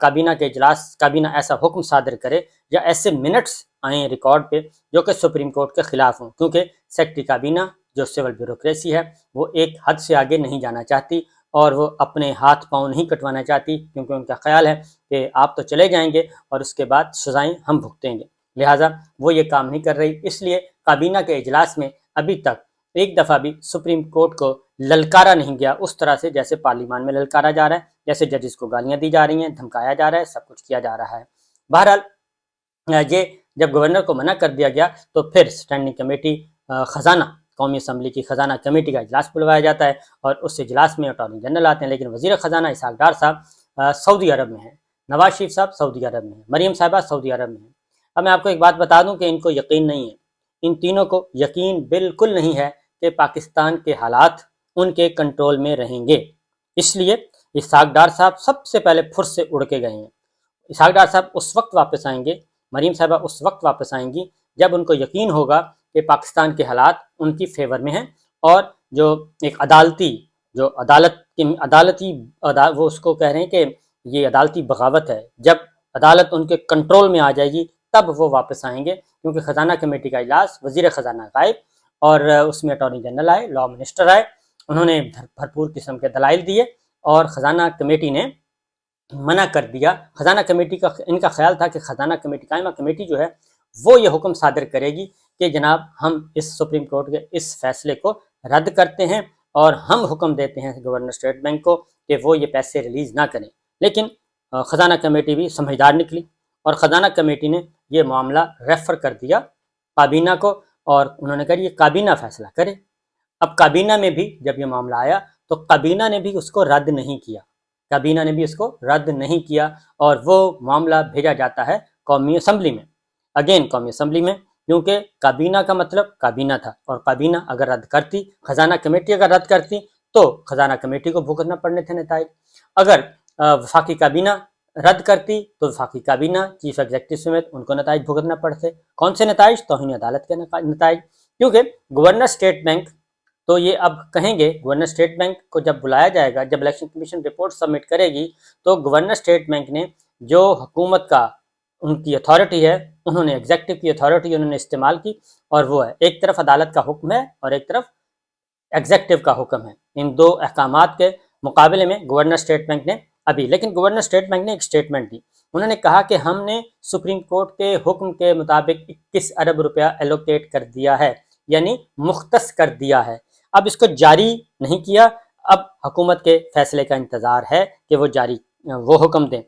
کابینہ کے اجلاس کابینہ ایسا حکم صادر کرے یا ایسے منٹس آئیں ریکارڈ پہ جو کہ سپریم کورٹ کے خلاف ہوں، کیونکہ سیکٹری کابینہ جو سول بیوروکریسی ہے وہ ایک حد سے آگے نہیں جانا چاہتی اور وہ اپنے ہاتھ پاؤں نہیں کٹوانا چاہتی، کیونکہ ان کا خیال ہے کہ آپ تو چلے جائیں گے اور اس کے بعد سزائیں ہم بھگتیں گے، لہٰذا وہ یہ کام نہیں کر رہی۔ اس لیے کابینہ کے اجلاس میں ابھی تک ایک دفعہ بھی سپریم کورٹ کو للکارا نہیں گیا اس طرح سے جیسے پارلیمان میں للکارا جا رہا ہے، جیسے ججز کو گالیاں دی جا رہی ہیں، دھمکایا جا رہا ہے، سب کچھ کیا جا رہا ہے۔ بہرحال یہ جب گورنر کو منع کر دیا گیا تو پھر اسٹینڈنگ کمیٹی خزانہ قومی اسمبلی کی خزانہ کمیٹی کا اجلاس بلوایا جاتا ہے اور اس اجلاس میں اٹارنی جنرل آتے ہیں، لیکن وزیر خزانہ اسحاق ڈار صاحب سعودی عرب میں ہیں، نواز شریف صاحب سعودی عرب میں ہیں، مریم صاحبہ سعودی عرب میں ہیں۔ اب میں آپ کو ایک بات بتا دوں کہ ان کو یقین نہیں ہے، ان تینوں کو یقین بالکل نہیں ہے کہ پاکستان کے حالات ان کے کنٹرول میں رہیں گے، اس لیے اسحاق ڈار صاحب سب سے پہلے پھرس سے اڑ کے گئے ہیں۔ اسحاق ڈار صاحب اس وقت واپس آئیں گے، مریم صاحبہ اس وقت واپس آئیں گی جب ان کو یقین ہوگا کہ پاکستان کے حالات ان کی فیور میں ہیں اور جو ایک وہ اس کو کہہ رہے ہیں کہ یہ عدالتی بغاوت ہے، جب عدالت ان کے کنٹرول میں آ جائے گی تب وہ واپس آئیں گے، کیونکہ خزانہ کمیٹی کا اجلاس وزیر خزانہ غائب اور اس میں اٹارنی جنرل آئے، لا منسٹر آئے، انہوں نے بھرپور قسم کے دلائل دیے اور خزانہ کمیٹی نے منع کر دیا۔ خزانہ کمیٹی کا ان کا خیال تھا کہ خزانہ کمیٹی قائمہ کمیٹی جو ہے وہ یہ حکم صادر کرے گی کہ جناب ہم اس سپریم کورٹ کے اس فیصلے کو رد کرتے ہیں اور ہم حکم دیتے ہیں گورنر اسٹیٹ بینک کو کہ وہ یہ پیسے ریلیز نہ کریں، لیکن خزانہ کمیٹی بھی سمجھدار نکلی اور خزانہ کمیٹی نے یہ معاملہ ریفر کر دیا کابینہ کو اور انہوں نے کہا یہ کابینہ فیصلہ کرے۔ اب کابینہ میں بھی جب یہ معاملہ آیا تو کابینہ نے بھی اس کو رد نہیں کیا، کابینہ نے بھی اس کو رد نہیں کیا اور وہ معاملہ بھیجا جاتا ہے قومی اسمبلی میں، اگین قومی اسمبلی میں، کیونکہ کابینہ کا مطلب کابینہ تھا اور کابینہ اگر رد کرتی، خزانہ کمیٹی اگر رد کرتی تو خزانہ کمیٹی کو بھگتنا پڑنے تھے نتائج، اگر وفاقی کابینہ رد کرتی تو وفاقی کابینہ چیف ایگزیکٹو سمیت ان کو نتائج بھگتنا پڑتے۔ کون سے نتائج؟ توہین عدالت کے نتائج، کیونکہ گورنر اسٹیٹ بینک تو یہ اب کہیں گے، گورنر اسٹیٹ بینک کو جب بلایا جائے گا، جب الیکشن کمیشن رپورٹ سبمٹ کرے گی تو گورنر اسٹیٹ بینک نے جو حکومت کا ان کی اتھارٹی ہے، انہوں نے ایگزیکٹو کی اتھارٹی انہوں نے استعمال کی اور وہ ہے ایک طرف عدالت کا حکم ہے اور ایک طرف ایگزیکٹو کا حکم ہے، ان دو احکامات کے مقابلے میں گورنر اسٹیٹ بینک نے لیکن گورنر اسٹیٹ بینک نے ایک اسٹیٹمنٹ دی، انہوں نے کہا کہ ہم نے سپریم کورٹ کے حکم کے مطابق 21 ارب روپیہ ایلوکیٹ کر دیا ہے، یعنی مختص کر دیا ہے، اب اس کو جاری نہیں کیا، اب حکومت کے فیصلے کا انتظار ہے کہ وہ حکم دیں،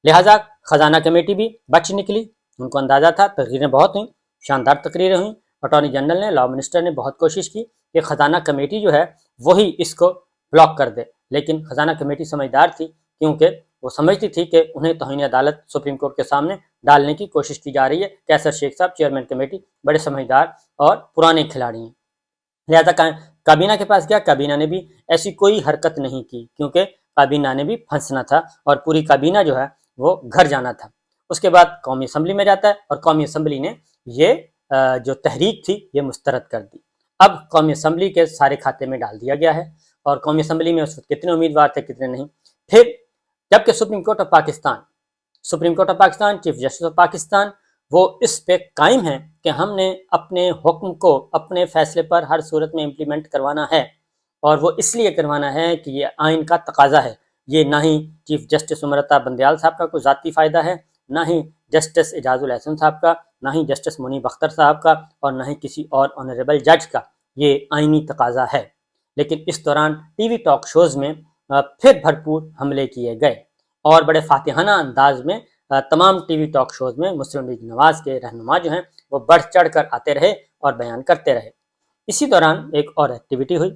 لہٰذا خزانہ کمیٹی بھی بچ نکلی، ان کو اندازہ تھا، تقریریں بہت ہوئیں، شاندار تقریریں ہوئیں، اٹارنی جنرل نے، لا منسٹر نے بہت کوشش کی کہ خزانہ کمیٹی جو ہے وہی اس کو بلاک کر دے، لیکن خزانہ کمیٹی سمجھدار تھی کیونکہ وہ سمجھتی تھی کہ انہیں توہین عدالت سپریم کورٹ کے سامنے ڈالنے کی کوشش کی جا رہی ہے۔ کیسر شیخ صاحب چیئرمین کمیٹی بڑے سمجھدار اور پرانے کھلاڑی ہیں، لہذا کابینہ کے پاس گیا، کابینہ نے بھی ایسی کوئی حرکت نہیں کی کیونکہ کابینہ نے بھی پھنسنا تھا اور پوری کابینہ جو ہے وہ گھر جانا تھا۔ اس کے بعد قومی اسمبلی میں جاتا ہے اور قومی اسمبلی نے یہ جو تحریک تھی یہ مسترد کر دی، اب قومی اسمبلی کے سارے کھاتے میں ڈال دیا گیا ہے اور قومی اسمبلی میں اس وقت کتنے امیدوار تھے کتنے نہیں۔ پھر جبکہ supreme court of Pakistan chief justice of Pakistan وہ اس پہ قائم ہیں کہ ہم نے اپنے حکم کو اپنے فیصلے پر ہر صورت میں امپلیمنٹ کروانا ہے اور وہ اس لیے کروانا ہے کہ یہ آئین کا تقاضا ہے، یہ نہ ہی چیف جسٹس امرتا بندیال صاحب کا کوئی ذاتی فائدہ ہے، نہ ہی جسٹس اعجاز الاحسن صاحب کا، نہ ہی جسٹس منیب اختر صاحب کا اور نہ ہی کسی اور آنریبل جج کا، یہ آئینی تقاضا ہے۔ لیکن اس دوران ٹی وی ٹاک شوز میں پھر بھرپور حملے کیے گئے اور بڑے فاتحانہ انداز میں تمام ٹی وی ٹاک شوز میں مسلم لیگ نواز کے رہنما جو ہیں وہ بڑھ چڑھ کر آتے رہے اور بیان کرتے رہے۔ اسی دوران ایک اور ایکٹیویٹی ہوئی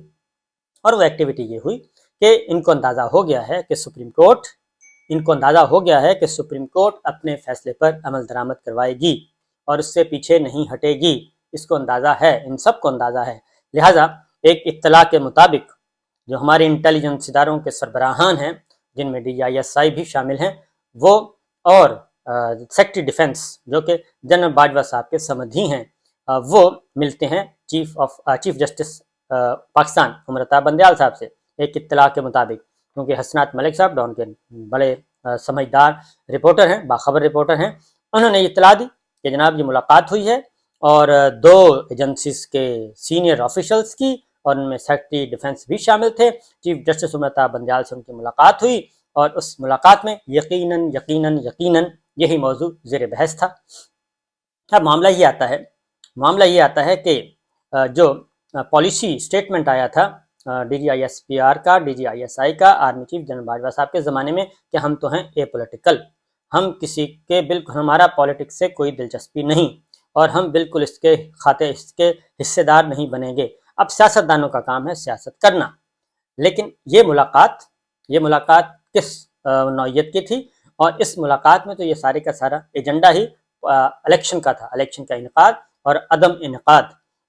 اور وہ ایکٹیویٹی یہ ہوئی کہ ان کو اندازہ ہو گیا ہے کہ سپریم کورٹ اپنے فیصلے پر عمل درآمد کروائے گی اور اس سے پیچھے نہیں ہٹے گی، اس کو اندازہ ہے، ان سب کو اندازہ ہے، لہٰذا ایک اطلاع کے مطابق جو ہمارے انٹیلیجنس اداروں کے سربراہان ہیں جن میں DISI بھی شامل ہیں، وہ اور سیکٹری ڈیفنس جو کہ جنرل باجوہ صاحب کے سمدھی ہیں، وہ ملتے ہیں چیف جسٹس پاکستان امرتا بندیال صاحب سے ایک اطلاع کے مطابق، کیونکہ حسنات ملک صاحب ڈان کے بڑے سمجھدار رپورٹر ہیں، باخبر رپورٹر ہیں، انہوں نے اطلاع دی کہ جناب یہ ملاقات ہوئی ہے اور 2 ایجنسیز کے سینئر آفیشلز کی، اور ان میں سیکرٹری ڈیفنس بھی شامل تھے، چیف جسٹس امرتا بندیال سے ان کی ملاقات ہوئی، اور اس ملاقات میں یقیناً یہی موضوع زیر بحث تھا۔ اب معاملہ یہ آتا ہے کہ جو پالیسی اسٹیٹمنٹ آیا تھا D G I S P R کا، D G I S I کا، آرمی چیف جنرل باجوہ صاحب کے زمانے میں، کہ ہم تو ہیں اے پولیٹیکل، ہم کسی کے بالکل، ہمارا پالیٹکس سے کوئی دلچسپی نہیں، اور ہم بالکل اس کے حصے دار نہیں بنیں گے۔ اب سیاستدانوں کا کام ہے سیاست کرنا، لیکن یہ ملاقات کس نوعیت کی تھی؟ اور اس ملاقات میں تو یہ سارے کا سارا ایجنڈا ہی الیکشن کا تھا، الیکشن کا انعقاد اور عدم انعقاد،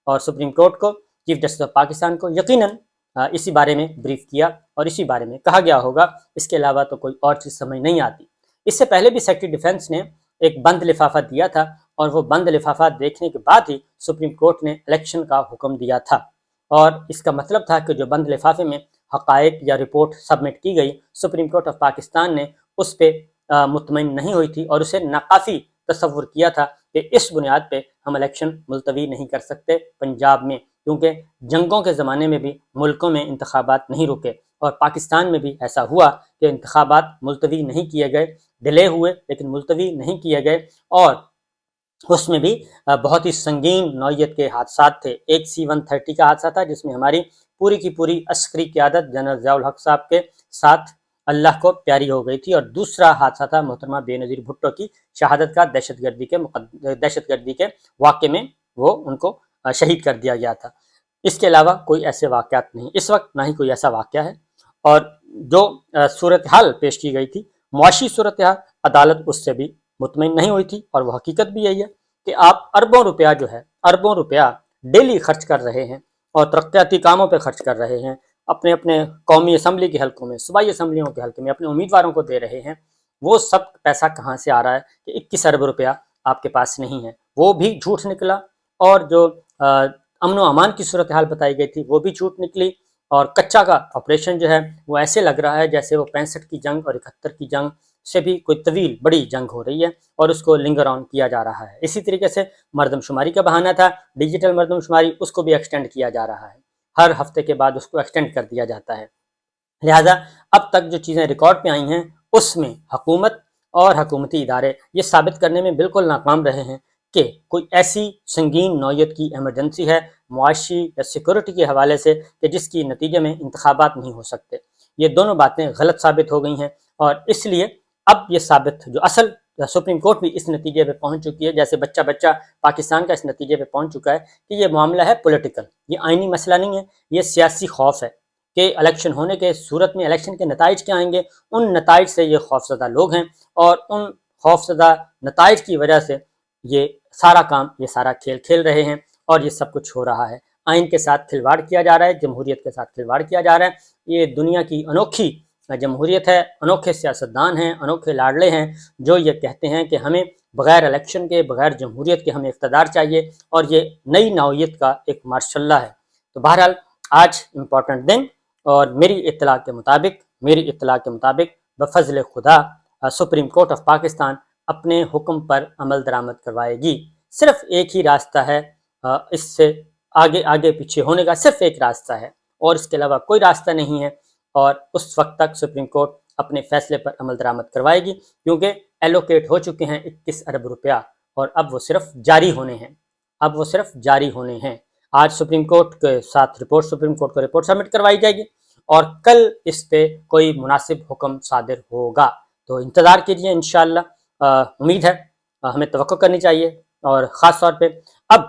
اور سپریم کورٹ کو، چیف جسٹس آف پاکستان کو یقیناً اسی بارے میں بریف کیا اور اسی بارے میں کہا گیا ہوگا، اس کے علاوہ تو کوئی اور چیز سمجھ نہیں آتی۔ اس سے پہلے بھی سیکرٹری ڈیفنس نے ایک بند لفافہ دیا تھا، اور وہ بند لفافہ دیکھنے کے بعد ہی سپریم کورٹ نے الیکشن کا حکم دیا تھا، اور اس کا مطلب تھا کہ جو بند لفافے میں حقائق یا رپورٹ سبمٹ کی گئی، سپریم کورٹ آف پاکستان نے اس پہ مطمئن نہیں ہوئی تھی، اور اسے ناکافی تصور کیا تھا کہ اس بنیاد پہ ہم الیکشن ملتوی نہیں کر سکتے پنجاب میں، کیونکہ جنگوں کے زمانے میں بھی ملکوں میں انتخابات نہیں رکے، اور پاکستان میں بھی ایسا ہوا کہ انتخابات ملتوی نہیں کیے گئے، ڈیلے ہوئے لیکن ملتوی نہیں کیے گئے، اور اس میں بھی بہت ہی سنگین نوعیت کے حادثات تھے۔ ایک C-130 کا حادثہ تھا جس میں ہماری پوری کی پوری عسکری قیادت جنرل ضیاء الحق صاحب کے ساتھ اللہ کو پیاری ہو گئی تھی، اور دوسرا حادثہ تھا محترمہ بے نظیر بھٹو کی شہادت کا، دہشت گردی کے واقعے میں وہ ان کو شہید کر دیا گیا تھا۔ اس کے علاوہ کوئی ایسے واقعات نہیں اس وقت، نہ ہی کوئی ایسا واقعہ ہے، اور جو صورتحال پیش کی گئی تھی، معاشی صورتحال، عدالت اس سے بھی مطمئن نہیں ہوئی تھی، اور وہ حقیقت بھی یہی ہے کہ آپ اربوں روپیہ ڈیلی خرچ کر رہے ہیں، اور ترقیاتی کاموں پہ خرچ کر رہے ہیں، اپنے قومی اسمبلی کے حلقوں میں، صوبائی اسمبلیوں کے حلقے میں اپنے امیدواروں کو دے رہے ہیں، وہ سب پیسہ کہاں سے آ رہا ہے کہ 21 ارب روپیہ آپ کے پاس نہیں ہے، وہ بھی جھوٹ نکلا، اور جو امن و امان کی صورتحال بتائی گئی تھی وہ بھی جھوٹ نکلی، اور کچا کا آپریشن جو ہے وہ ایسے لگ رہا ہے جیسے وہ 65 کی جنگ اور 71 کی جنگ سے بھی کوئی طویل بڑی جنگ ہو رہی ہے، اور اس کو لنگر آن کیا جا رہا ہے۔ اسی طریقے سے مردم شماری کا بہانہ تھا، ڈیجیٹل مردم شماری، اس کو بھی ایکسٹینڈ کیا جا رہا ہے، ہر ہفتے کے بعد اس کو ایکسٹینڈ کر دیا جاتا ہے۔ لہذا اب تک جو چیزیں ریکارڈ پہ آئی ہیں، اس میں حکومت اور حکومتی ادارے یہ ثابت کرنے میں بالکل ناکام رہے ہیں کہ کوئی ایسی سنگین نوعیت کی ایمرجنسی ہے معاشی یا سیکورٹی کے حوالے سے کہ جس کی نتیجے میں انتخابات نہیں ہو سکتے۔ یہ دونوں باتیں غلط ثابت ہو گئی ہیں، اور اس لیے اب یہ ثابت جو اصل سپریم کورٹ بھی اس نتیجے پہ پہنچ چکی ہے، جیسے بچہ پاکستان کا اس نتیجے پہ پہنچ چکا ہے کہ یہ معاملہ ہے پولیٹیکل، یہ آئینی مسئلہ نہیں ہے، یہ سیاسی خوف ہے کہ الیکشن ہونے کے صورت میں الیکشن کے نتائج کیا آئیں گے، ان نتائج سے یہ خوفزدہ لوگ ہیں، اور ان خوفزدہ نتائج کی وجہ سے یہ سارا کام، یہ سارا کھیل کھیل رہے ہیں، اور یہ سب کچھ ہو رہا ہے۔ آئین کے ساتھ کھلواڑ کیا جا رہا ہے، جمہوریت کے ساتھ کھلواڑ کیا جا رہا ہے۔ یہ دنیا کی انوکھی جمہوریت ہے، انوکھے سیاستدان ہیں، انوکھے لاڈلے ہیں جو یہ کہتے ہیں کہ ہمیں بغیر الیکشن کے، بغیر جمہوریت کے ہمیں اقتدار چاہیے، اور یہ نئی نوعیت کا ایک مارشاء اللہ ہے۔ تو بہرحال آج امپورٹنٹ دن، اور میری اطلاع کے مطابق بفضل خدا سپریم کورٹ آف پاکستان اپنے حکم پر عمل درآمد کروائے گی۔ صرف ایک ہی راستہ ہے، اس سے آگے پیچھے ہونے کا صرف ایک راستہ ہے، اور اس کے علاوہ کوئی راستہ نہیں ہے، اور اس وقت تک سپریم کورٹ اپنے فیصلے پر عمل درآمد کروائے گی، کیونکہ ایلوکیٹ ہو چکے ہیں 21 ارب روپیہ، اور اب وہ صرف جاری ہونے ہیں۔ آج سپریم کورٹ کے ساتھ سپریم کورٹ کو رپورٹ سبمٹ کروائی جائے گی، اور کل اس پہ کوئی مناسب حکم صادر ہوگا۔ تو انتظار کیجیے، انشاءاللہ امید ہے، ہمیں توقع کرنی چاہیے، اور خاص طور پہ اب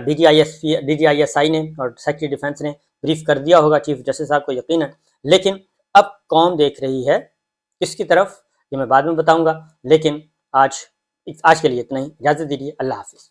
ڈی جی آئی ایس آئی نے اور سیکرٹری ڈیفنس نے بریف کر دیا ہوگا چیف جسٹس صاحب کو یقیناً، لیکن اب کون دیکھ رہی ہے کس کی طرف، یہ میں بعد میں بتاؤں گا، لیکن آج کے لیے اتنا ہی، اجازت دیجیے، اللہ حافظ۔